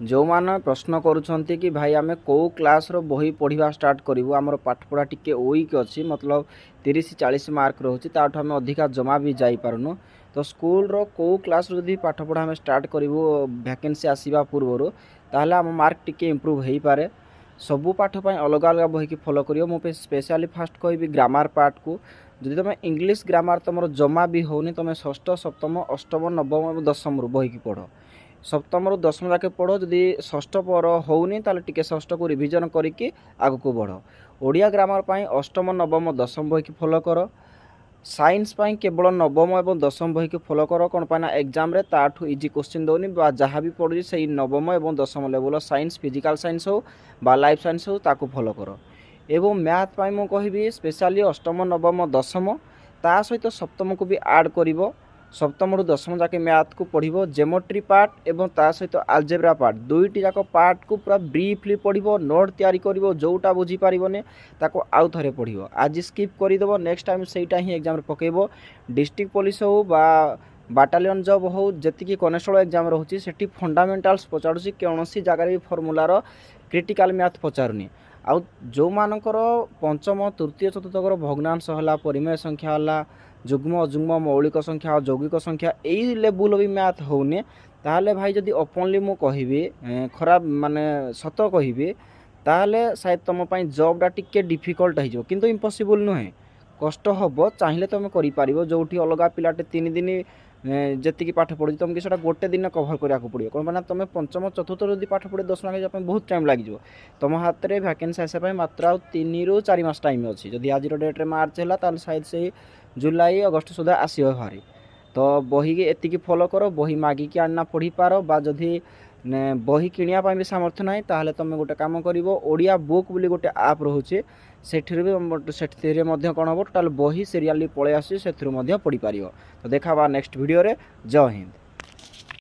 जो मैंने प्रश्न करुँच कि भाई आम कौ क्लास बही पढ़ा स्टार्ट करूँ आमर पाठपढ़ा टी वीक अच्छी मतलब 30-40 मार्क रोचे ताठू आम अधिका जमा भी जापरूँ तो स्कूल कौ क्लास जब पाठपढ़ा आम स्टार्ट करूँ वैकेंसी आसवा पूर्वर ताहले आम मार्क टी इम्प्रूव हो पारे। सबू पाठपाई अलग अलग बही की फॉलो करियो। मो स्पेशली फास्ट कहि ग्रामर पार्ट को जदि तुम इंग्लिश ग्रामर तुम जमा भी होनी तुम षष्ठ सप्तम अष्टम नवम और दशम रु बही की पढ़ सप्तम रु दशम जाके पढ़ जदि षष्ठ पर होनी ताले टिके षष्ठ को रिविजन करके आग को बढ़। ओडिया ग्रामर पाई अष्टम नवम दशम बही की फॉलो कर। साइंस पाई केवल नवम और दशम बही की फॉलो कर कौन पाना एग्जाम रे ताठू इजी क्वेश्चन दौनी जहाँ भी पढ़ुची से नवम और दशम लेवल साइंस फिजिकल साइंस हो बा लाइफ साइंस हो ताकू फॉलो कर। एवं मैथ पाई मु कहि स्पेशली अष्टम नवम दशम ता सहित सप्तम को भी ऐड करिवो। सप्तम रु दशम जाके मैथ को पढ़िबो ज्योमेट्री पार्ट एवं ता सहित आलजेब्रा पार्ट दुईटी जाक पार्ट को पूरा ब्रीफली पढ़िबो नोट तैयारी करिवो जोटा बुझी पारिबोने ताको आउ थरे पढ़िबो। आज स्किप करदेव नेक्स्ट टाइम सेटा ही एग्जाम पकेबो। डिस्ट्रिक्ट पुलिस हो बा बाटालियन जॉब हो जी कनेस्टेबल एग्जाम रोचे से फंडामेंटाल्स पचारूँ कौन सी जगार भी फर्मुलार क्रिटिकल मैथ पचारूनी। आउ जो मानकर पंचम तृतीय चतुर्थकर भग्नांश है परिमेय संख्या है जुग्म अजुग्म मौलिक संख्या यौगिक संख्या यही लेवल भी मैथ होने ताहले भाई जदि ओपनली मु कहि खराब माने सत कहि ताहले शायद तुम जॉबटा टिके डिफिकल्ट हो किंतु इम्पॉसिबल नुहे कष्ट हम चाहिए तुम कर जो अलग पिलाटे 3 दिन जी पाठ पढ़ी तुमको से गोटे दिन कभर करा पड़ो कौन ना तुम पंचम चतुर्थ जब पाठ पढ़े 10 मार्क बहुत टाइम लगे तुम हाथ में वैकेंसी आसापी मात्र आ 3 ରୁ 4 मास टाइम अच्छी जदि आज डेट्रे मार्च है तो शायद से जुलाई अगस्त सुधा आसो भारी। तो बही एतिकी फॉलो कर बही मागिकी आना पढ़ी पार बा जदि बही किनिया भी सामर्थ्य ना ताहले तुम गोटे काम कर ओडिया बुक बोली गोटे आप रोचे से कौन हम टोटाल बही सीरियल पलि आसी से पढ़ी पार। तो देखा नेक्स्ट वीडियो रे। जय हिंद।